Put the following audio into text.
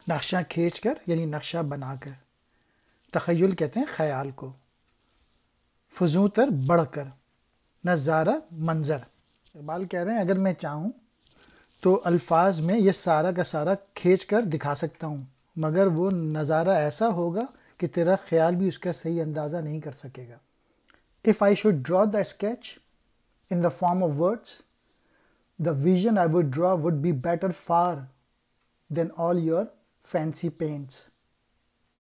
नक्शा खींच कर यानी नक्शा बनाकर, तख़य्युल कहते हैं ख्याल को, फजूतर बढ़कर, नज़ारा मंजर। इकबाल कह रहे हैं अगर मैं चाहूँ तो अल्फाज में ये सारा का सारा खींच कर दिखा सकता हूँ, मगर वो नज़ारा ऐसा होगा कि तेरा ख्याल भी उसका सही अंदाज़ा नहीं कर सकेगा। If I should draw the sketch in the form of words, the vision I would draw would be better far than all your fancy paints.